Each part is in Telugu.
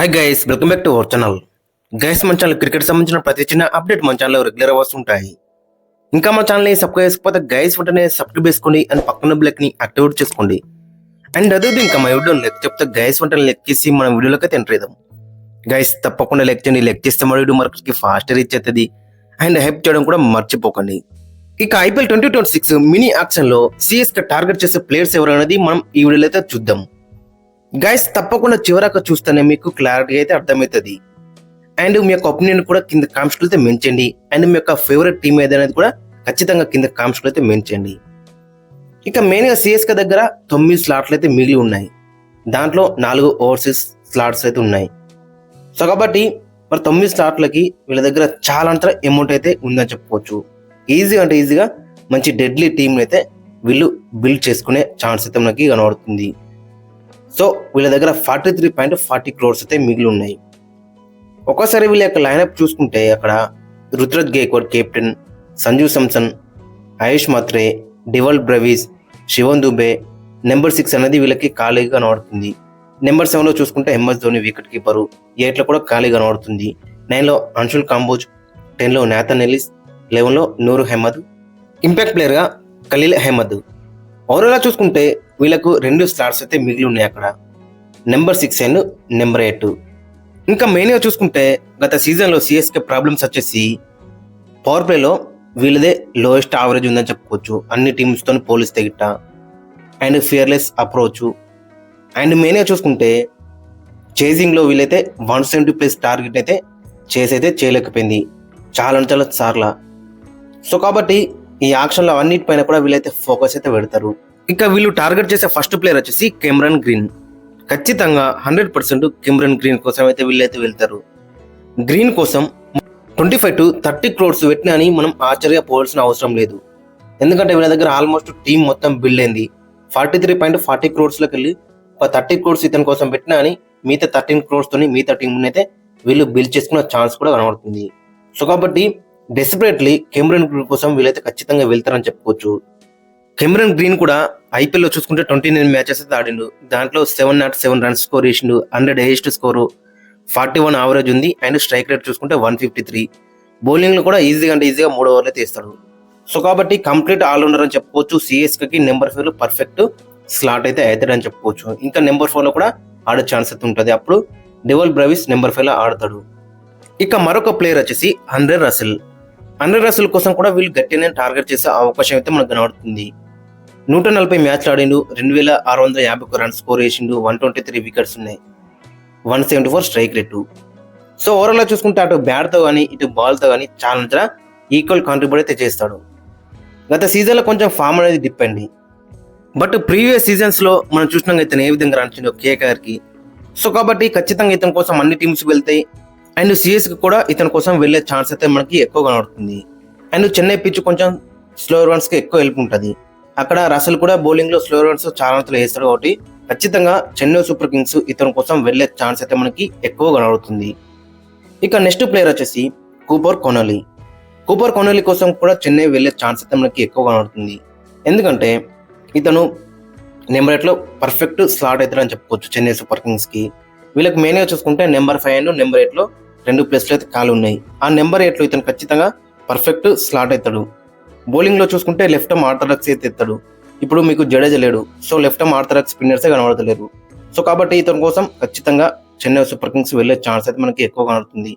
Hi guys, welcome back to our channel. Guys, మన ఛానల్ క్రికెట్ సంబంధించిన ప్రతి చిన్న అప్డేట్ మన ఛానల్లో రెగ్యులర్ వస్తుంటాయి. ఇంకా మన ఛానల్ని సబ్స్క్రైబ్ చేసుకోకపోతే గైస్ వెంటనే సబ్స్క్రైబ్ చేసుకోండి అండ్ పక్కన బ్లెక్ని యాక్టివేట్ చేసుకోండి. అండ్ అదే ఇంకా మా వీడియో లెక్ చెప్తే గైస్ వెంటనే లెక్ చేసి మన వీడియోలోకి అయితే ఎంటర్ అవుదాం. గైస్ తప్పకుండా లెక్ చేయండి. లెక్ చేస్తే మన వీడియో మార్కెట్కి ఫాస్ట్ రీచ్ అవుతుంది. అండ్ హెల్ప్ చేయడం కూడా మర్చిపోకండి. ఇక ఐపీఎల్ 2026 మినీ యాక్షన్ లో సిఎస్కే టార్గెట్ చేసే ప్లేయర్స్ ఎవరు అనేది మనం ఈ వీడియోలో అయితే చూద్దాం. గైస్ తప్పకుండా చివరకు చూస్తేనే మీకు క్లారిటీ అయితే అర్థమవుతుంది. అండ్ మీ యొక్క ఒపీనియన్ కూడా కింద కామెంట్స్లో అయితే మెన్చండి. అండ్ మీ యొక్క ఫేవరెట్ టీమ్ ఏదనేది కూడా ఖచ్చితంగా కింద కామెంట్స్లో అయితే మెన్చండి. ఇక మెయిన్గా సిఎస్కే దగ్గర 9 స్లాట్లు అయితే మిగిలి ఉన్నాయి. దాంట్లో 4 ఓవర్సీస్ స్లాట్స్ అయితే ఉన్నాయి. సో కాబట్టి మరి 9 స్లాట్లకి వీళ్ళ దగ్గర చాలా అంత అమౌంట్ అయితే ఉందని చెప్పుకోవచ్చు. ఈజీగా మంచి డెడ్లీ టీమ్ అయితే వీళ్ళు బిల్డ్ చేసుకునే ఛాన్స్ అయితే మనకి కనబడుతుంది. సో వీళ్ళ దగ్గర 43.40 crores అయితే మిగిలి ఉన్నాయి. ఒక్కసారి వీళ్ళ యొక్క లైనప్ చూసుకుంటే అక్కడ Ruturaj Gaikwad captain, Sanju Samson, Ayush Mhatre, Dewald Brevis, Shivam Dube, number 6 అనేది వీళ్ళకి ఖాళీగా కనబడుతుంది. నెంబర్ 7లో చూసుకుంటే ఎంఎస్ ధోని వికెట్ కీపరు, 8లో కూడా ఖాళీగా కనబడుతుంది. 9లో అన్షుల్ కాంబోజ్, 10లో నాథన్ ఎలిస్, 11లో నూర్ అహ్మద్, ఇంపాక్ట్ ప్లేయర్గా ఖలీల్ అహ్మద్. ఓవరాల్ చూసుకుంటే వీళ్ళకు 2 స్లాట్స్ అయితే మిగిలి ఉన్నాయి అక్కడ, నెంబర్ 6 అండ్ నెంబర్ 8. ఇంకా మెయిన్గా చూసుకుంటే గత సీజన్లో సిఎస్కే ప్రాబ్లమ్స్ వచ్చేసి పవర్ ప్లేలో వీళ్ళదే లోయెస్ట్ యావరేజ్ ఉందని చెప్పుకోవచ్చు అన్ని టీమ్స్తో పోలిస్తే గిట్ట. And fearless approach. అండ్ మెయిన్గా చూసుకుంటే చేజింగ్లో వీళ్ళైతే 170+ టార్గెట్ అయితే చేయలేకపోయింది చాలా సార్లు. సో కాబట్టి ఈ యాక్షన్లో అన్నిటిపైన కూడా వీళ్ళైతే ఫోకస్ అయితే పెడతారు. ఇక వీళ్ళు టార్గెట్ చేసే ఫస్ట్ ప్లేయర్ వచ్చేసి కెమెరన్ గ్రీన్. ఖచ్చితంగా 100% కెమెరన్ గ్రీన్ కోసం అయితే వీళ్ళైతే వెళ్తారు. గ్రీన్ కోసం 25 to 30 crores పెట్టినా అని మనం ఆశ్చర్యపోవాల్సిన అవసరం లేదు. ఎందుకంటే వీళ్ళ దగ్గర ఆల్మోస్ట్ టీం మొత్తం బిల్డ్ అయింది. 43.40 crores వెళ్ళి ఒక 30 crores ఇతని కోసం పెట్టినా అని మిగతా 13 crores తోని మిగతా టీం అయితే వీళ్ళు బిల్డ్ చేసుకున్న ఛాన్స్ కూడా కనబడుతుంది. సో కాబట్టి డెస్పరేట్లీ కెమెరన్ గ్రీన్ కోసం వీళ్ళైతే ఖచ్చితంగా వెళ్తారని చెప్పుకోవచ్చు. కెమెరన్ గ్రీన్ కూడా ఐపీఎల్లో చూసుకుంటే 29 మ్యాచెస్ అయితే ఆడిండు. దాంట్లో 707 రన్స్ స్కోర్ చేసిండు, 100 హైయెస్ట్ స్కోరు, 41 యావరేజ్ ఉంది. అండ్ స్ట్రైక్ రేట్ చూసుకుంటే 153. బౌలింగ్లో కూడా ఈజీగా 3 ఓవర్లు అయితే ఇస్తాడు. సో కాబట్టి కంప్లీట్ ఆల్రౌండర్ అని చెప్పుకోవచ్చు. సిఎస్కేకి నెంబర్ 5లో పర్ఫెక్ట్ స్లాట్ అయితే అవుతాడని చెప్పుకోవచ్చు. ఇంకా నెంబర్ 4లో కూడా ఆడే ఛాన్స్ అయితే ఉంటుంది. అప్పుడు డివాల్ బ్రెవిస్ నెంబర్ 5లో ఆడతాడు. ఇక మరొక ప్లేయర్ వచ్చేసి ఆండ్రే రసెల్ కోసం కూడా వీళ్ళు గట్టిగానే టార్గెట్ చేసే అవకాశం అయితే మనకు కనబడుతుంది. 140 మ్యాచ్లు ఆడిండు, 2651 రన్స్ స్కోర్ చేసిండు, 123 వికెట్స్ ఉన్నాయి, 174 స్ట్రైక్ రేటు. సో ఓవరాల్ చూసుకుంటే అటు బ్యాట్తో కానీ ఇటు బాల్తో కానీ చాలా ఈక్వల్ కాంట్రిబ్యూట్ అయితే చేస్తాడు. గత సీజన్లో కొంచెం ఫామ్ అనేది డిప్ అయింది. బట్ ప్రీవియస్ సీజన్స్లో మనం చూసినాం ఇతను ఏ విధంగా రాణించిండో కేకేఆర్కి. సో కాబట్టి ఖచ్చితంగా ఇతని కోసం అన్ని టీమ్స్ వెళ్తాయి. అండ్ సిఎస్కి కూడా ఇతని కోసం వెళ్ళే ఛాన్స్ అయితే మనకి ఎక్కువ కనబడుతుంది. అండ్ చెన్నై పిచ్ కొంచెం స్లో రన్స్కి ఎక్కువ హెల్ప్ ఉంటుంది. అక్కడ రసల్ కూడా బౌలింగ్లో స్లో రన్స్ చాలా వేస్తాడు. కాబట్టి ఖచ్చితంగా చెన్నై సూపర్ కింగ్స్ ఇతని కోసం వెళ్ళే ఛాన్స్ అయితే మనకి ఎక్కువ కనబడుతుంది. ఇక నెక్స్ట్ ప్లేయర్ వచ్చేసి కూపర్ కొనోలి కోసం కూడా చెన్నై వెళ్ళే ఛాన్స్ అయితే మనకి ఎక్కువ కనబడుతుంది. ఎందుకంటే ఇతను నెంబర్ 8లో పర్ఫెక్ట్ స్లాట్ అవుతాడని చెప్పుకోవచ్చు చెన్నై సూపర్ కింగ్స్కి. వీళ్ళకి మెయిన్గా చూసుకుంటే నెంబర్ 5 అండ్ నెంబర్ 8లో 2 ప్లేస్లు అయితే ఖాళీ ఉన్నాయి. ఆ నెంబర్ 8లో ఇతను ఖచ్చితంగా పర్ఫెక్ట్ స్లాట్ అవుతాడు. బౌలింగ్లో చూసుకుంటే లెఫ్ట్ ఆర్మ్ ఆర్థడాక్స్ అయితే ఎత్తాడు. ఇప్పుడు మీకు జడేజా లేడు, సో లెఫ్ట్ ఆర్మ్ ఆర్థడాక్స్ స్పిన్నర్సే కనబడతలేరు. సో కాబట్టి ఇతని కోసం ఖచ్చితంగా చెన్నై సూపర్ కింగ్స్ వెళ్ళే ఛాన్స్ అయితే మనకి ఎక్కువ కనబడుతుంది.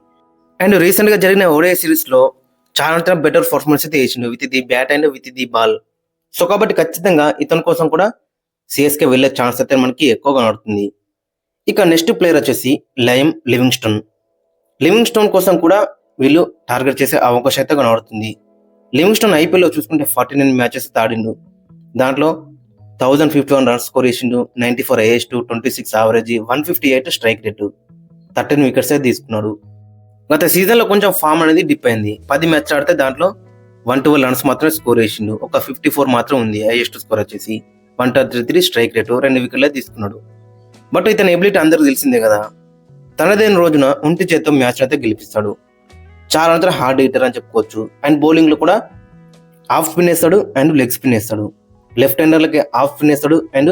అండ్ రీసెంట్గా జరిగిన ఓడిఐ సిరీస్లో చాలా బెటర్ పర్ఫార్మెన్స్ అయితే చేసిండు with the bat and with the ball. So కాబట్టి ఖచ్చితంగా ఇతని కోసం కూడా సిఎస్కే వెళ్ళే ఛాన్స్ అయితే మనకి ఎక్కువ కనబడుతుంది. ఇక నెక్స్ట్ ప్లేయర్ వచ్చేసి లయమ్ లివింగ్స్టోన్ కోసం కూడా వీళ్ళు టార్గెట్ చేసే అవకాశం అయితే కనబడుతుంది. లివింగ్స్టోన్ ఐపీఎల్లో చూసుకుంటే 49 మ్యాచెస్ ఆడిండు. దాంట్లో 1051 రన్స్ స్కోర్ చేసిండు, 94 highest, 26 average, 158 strike rate, 13 wickets అయితే తీసుకున్నాడు. గత సీజన్లో కొంచెం ఫామ్ అనేది డిప్ అయింది. 10 మ్యాచ్ ఆడితే దాంట్లో 112 రన్స్ మాత్రమే స్కోర్ చేసిండు, ఒక 54 మాత్రం ఉంది. హైయెస్ట్ స్కోర్ వచ్చేసి 133 స్ట్రైక్ రేటు, 2 వికెట్లే తీసుకున్నాడు. బట్ ఇతని ఎబిలిటీ అందరికి తెలిసిందే కదా. తనదైన రోజున ఒంటి చేత్తో మ్యాచ్ అయితే గెలిపిస్తాడు. చాలా హార్డ్ హిట్టర్ అని చెప్పుకోవచ్చు. అండ్ బౌలింగ్లో కూడా ఆఫ్ స్పిన్ వేస్తాడు అండ్ లెగ్ స్పిన్ వేస్తాడు. లెఫ్ట్ హ్యాండర్లకి ఆఫ్ స్పిన్ వేస్తాడు అండ్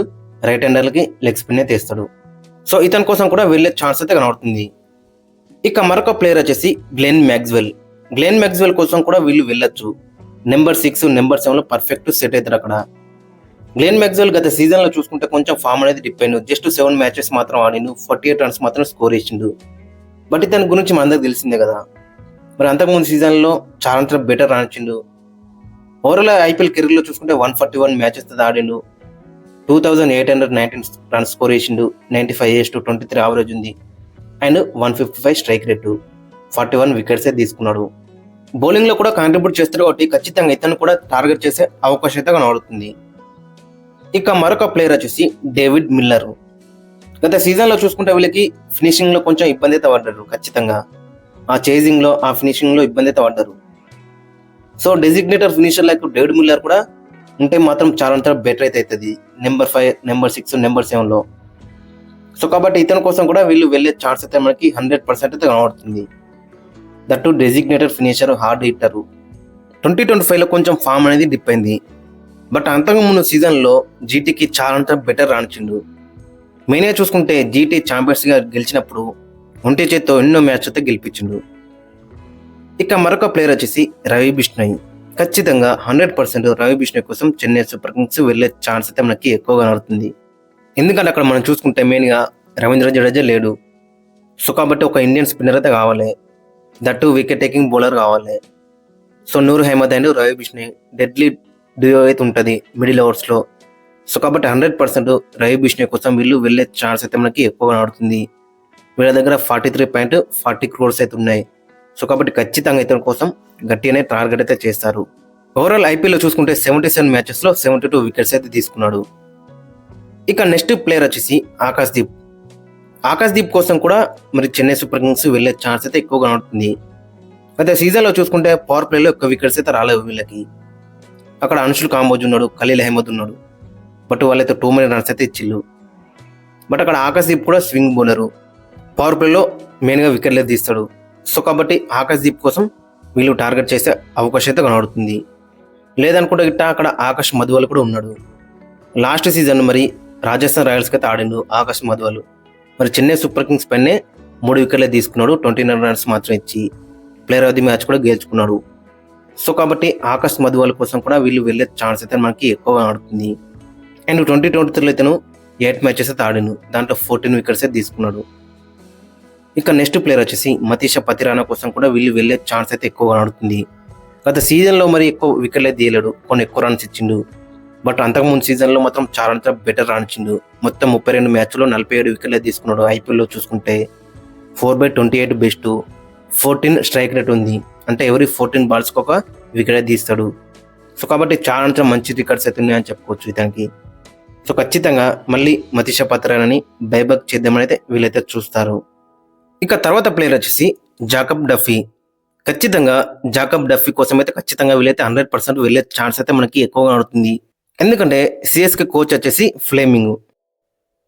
రైట్ హ్యాండర్లకి లెగ్ స్పిన్ అయితే వేస్తాడు. సో ఇతని కోసం కూడా వెళ్ళే ఛాన్స్ అయితే కనబడుతుంది. ఇక మరొక ప్లేయర్ వచ్చేసి గ్లెన్ మ్యాక్స్వెల్. గ్లెన్ మ్యాక్స్వెల్ కోసం కూడా వీళ్ళు వెళ్ళొచ్చు. నెంబర్ 6, నెంబర్ 7లో పర్ఫెక్ట్ సెట్ అవుతారు అక్కడ. గ్లెన్ మ్యాక్స్వెల్ గత సీజన్లో చూసుకుంటే కొంచెం ఫామ్ అనేది డిప్ అయిండు. జస్ట్ 7 మ్యాచెస్ మాత్రం ఆడిండు, 48 రన్స్ మాత్రం స్కోర్ చేసిండు. బట్ ఇతని గురించి మనందరికి తెలిసిందే కదా. మరి అంతకుముందు సీజన్లో చాలా బెటర్ రాణించిండు. ఓవరాల్ ఐపీఎల్ కెరీర్లో చూసుకుంటే 141 మ్యాచెస్ ఆడిండు, 2819 రన్స్ స్కోర్ చేసిండు, 95/23 యావరేజ్ ఉంది అండ్ 155 స్ట్రైక్ రేటు, 41 వికెట్స్ తీసుకున్నాడు. బౌలింగ్లో కూడా కాంట్రిబ్యూట్ చేస్తారు కాబట్టి ఖచ్చితంగా ఇతను కూడా టార్గెట్ చేసే అవకాశం అయితే కనబడుతుంది. ఇక మరొక ప్లేయర్ వచ్చేసి డేవిడ్ మిల్లర్. గత సీజన్లో చూసుకుంటే వీళ్ళకి ఫినిషింగ్లో కొంచెం ఇబ్బంది అయితే పడ్డారు. ఖచ్చితంగా ఆ చేజింగ్లో ఆ ఫినిషింగ్లో ఇబ్బంది అయితే పడ్డారు. So designated finisher like David Miller కూడా ఉంటే మాత్రం చాలా బెటర్ అయితే అవుతుంది నెంబర్ 5, నెంబర్ 6, నెంబర్ 7లో. సో కాబట్టి ఇతని కోసం కూడా వీళ్ళు వెళ్ళే ఛాన్స్ అయితే మనకి 100% అయితే కనబడుతుంది. That designated finisher, hard hitter. 2025లో కొంచెం ఫామ్ అనేది డిప్ అయింది. బట్ అంతకుముందు సీజన్లో జీటీకి చాలా బెటర్ రాణించిండు. మెయిన్గా చూసుకుంటే జీటీ ఛాంపియన్స్గా గెలిచినప్పుడు ఒంటి చేత్తో ఎన్నో మ్యాచ్ అయితే గెలిపించిండు. ఇక మరొక ప్లేయర్ వచ్చేసి రవి బిష్ణోయ్. ఖచ్చితంగా 100% రవి బిష్ణోయ్ కోసం చెన్నై సూపర్ కింగ్స్ వెళ్ళే ఛాన్స్ అయితే మనకి ఎక్కువగా కనబడుతుంది. ఎందుకంటే అక్కడ మనం చూసుకుంటే మెయిన్గా రవీంద్ర జడేజా లేడు. సో కాబట్టి ఒక ఇండియన్ స్పిన్నర్ అయితే కావాలి, దట్టు వికెట్ టేకింగ్ బౌలర్ కావాలి. So Noor Ahmad and Ravi Bishnoi deadly duo అయితే ఉంటుంది మిడిల్ ఓవర్స్లో. సో కాబట్టి 100% రవి బిష్ణోయ్ కోసం వీళ్ళు వెళ్ళే ఛాన్స్ అయితే మనకి ఎక్కువగా కనబడుతుంది. వీళ్ళ దగ్గర 43.40 crores అయితే ఉన్నాయి. సో కాబట్టి ఖచ్చితంగా ఇతని కోసం గట్టిగానే టార్గెట్ అయితే చేస్తారు. ఓవరాల్ ఐపీఎల్లో చూసుకుంటే 77 మ్యాచెస్లో 72 వికెట్స్ అయితే తీసుకున్నాడు. ఇక నెక్స్ట్ ప్లేయర్ వచ్చేసి ఆకాశ్దీప్. ఆకాశ్దీప్ కోసం కూడా మరి చెన్నై సూపర్ కింగ్స్ వెళ్ళే ఛాన్స్ అయితే ఎక్కువగా కనబడుతుంది. అయితే సీజన్లో చూసుకుంటే పవర్ ప్లేలో ఎక్కువ వికెట్స్ అయితే రాలేవు వీళ్ళకి. అక్కడ అనుషుల్ కాంబోజ్ ఉన్నాడు, ఖలీల్ అహ్మద్ ఉన్నాడు. బట్ వాళ్ళైతే 2 many రన్స్ అయితే ఇచ్చిళ్ళు. బట్ అక్కడ ఆకాశ్దీప్ కూడా స్వింగ్ బౌలరు, పవర్ ప్లేలో మెయిన్గా వికెట్లే తీస్తాడు. సో కాబట్టి ఆకాశ్దీప్ కోసం వీళ్ళు టార్గెట్ చేసే అవకాశం అయితే కనబడుతుంది. లేదనుకుంటే గిట్ట అక్కడ ఆకాష్ మధువాల్ కూడా ఉన్నాడు. లాస్ట్ సీజన్ మరి రాజస్థాన్ రాయల్స్కి అయితే ఆడిండు ఆకాష్ మధువాల్. మరి చెన్నై సూపర్ కింగ్స్ పైనే 3 వికెట్లే తీసుకున్నాడు, 29 రన్స్ మాత్రం ఇచ్చి ప్లేయర్ ఆఫ్ ది మ్యాచ్ కూడా గెలుచుకున్నాడు. సో కాబట్టి ఆకాష్ మధువాల్ కోసం కూడా వీళ్ళు వెళ్ళే ఛాన్స్ అయితే మనకి ఎక్కువగా ఆడుతుంది. అండ్ 2023లో ఇతను 8 మ్యాచెస్ అయితే ఆడిండు, దాంట్లో 14 వికెట్స్ అయితే తీసుకున్నాడు. ఇక నెక్స్ట్ ప్లేయర్ వచ్చేసి మతీషా పతిరానా కోసం కూడా వీళ్ళు వెళ్ళే ఛాన్స్ అయితే ఎక్కువగా ఆడుతుంది. గత సీజన్లో మరి ఎక్కువ వికెట్లే తీయలేడు, కొన్ని ఎక్కువ రన్స్ ఇచ్చిండు. బట్ అంతకుముందు సీజన్లో మాత్రం చాలా బెటర్ రాణించిండు. మొత్తం 32 మ్యాచ్లో 47 వికెట్లే తీసుకున్నాడు. ఐపీఎల్లో చూసుకుంటే 4/28 బెస్ట్, 14 స్ట్రైక్ రేట్ ఉంది. అంటే ఎవరి 14 బాల్స్కి ఒక వికెట్ తీస్తాడు. సో కాబట్టి చాలా మంచి రికార్డ్స్ అయితే ఉన్నాయని చెప్పుకోవచ్చు ఇతనికి. సో ఖచ్చితంగా మళ్ళీ మతీషా పతిరానాని బైబ్యాక్ చేద్దామని అయితే వీళ్ళైతే చూస్తారు. ఇక తర్వాత ప్లేయర్ వచ్చేసి జాకబ్ డఫీ. ఖచ్చితంగా జాకబ్ డఫీ కోసం అయితే ఖచ్చితంగా వీళ్ళైతే 100% వెళ్ళే ఛాన్స్ అయితే మనకి ఎక్కువగా అవుతుంది. ఎందుకంటే సిఎస్కే కోచ్ వచ్చేసి ఫ్లేమింగ్.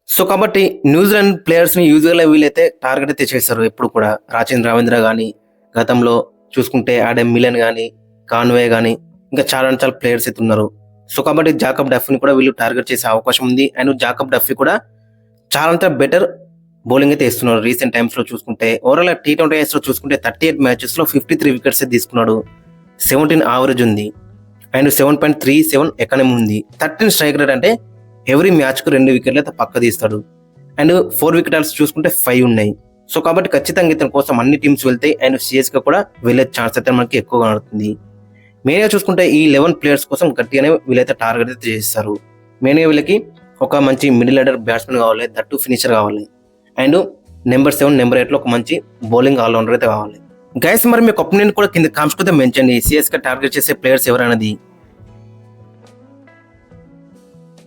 సో కాబట్టి న్యూజిలాండ్ ప్లేయర్స్ని యూజువల్గా వీళ్ళైతే టార్గెట్ అయితే చేస్తారు ఎప్పుడు కూడా. రవీంద్ర కానీ, గతంలో చూసుకుంటే ఆడమ్ మిలన్ కానీ, కాన్వే కానీ, ఇంకా చాలా ప్లేయర్స్ అయితే ఉన్నారు. సో కాబట్టి జాకబ్ డఫీని కూడా వీళ్ళు టార్గెట్ చేసే అవకాశం ఉంది. అండ్ జాకబ్ డఫీ కూడా చాలా బెటర్ బౌలింగ్ అయితే ఇస్తున్నారు రీసెంట్ టైమ్స్లో చూసుకుంటే. ఓవరాల్ T20Isలో చూసుకుంటే 38 మ్యాచెస్లో 53 వికెట్స్ తీసుకున్నాడు, 17 యావరేజ్ ఉంది అండ్ 7.37 ఎకానమీ ఉంది. 13 స్ట్రైక్ రేట్, అంటే ఎవ్రీ మ్యాచ్కు 2 వికెట్లు అయితే పక్క తీస్తాడు. అండ్ 4 వికెట్స్ చూసుకుంటే 5 ఉన్నాయి. సో కాబట్టి ఖచ్చితంగా ఇతని కోసం అన్ని టీమ్స్ వెళ్తాయి అండ్ సిఎస్కే కూడా వెళ్ళే ఛాన్స్ అయితే మనకి ఎక్కువగా ఉంటుంది. మెయిన్గా చూసుకుంటే ఈ 11 ప్లేయర్స్ కోసం గట్టిగానే వీళ్ళైతే టార్గెట్ అయితే చేస్తారు. మెయిన్గా వీళ్ళకి ఒక మంచి మిడిల్ ఆర్డర్ బ్యాట్స్మెన్ కావాలి, దట్టు ఫినిషర్ కావాలి అండ్ నెంబర్ 7, నెంబర్ 8లో ఒక మంచి బౌలింగ్ ఆల్రౌండర్ అయితే కావాలి. గైస్ మరి మీకు ఒపీనియన్ కూడా కింద కామెంట్స్ అయితే మెన్షన్ చేయండి. సిఎస్కే టార్గెట్ చేసే ప్లేయర్స్ ఎవరనేది.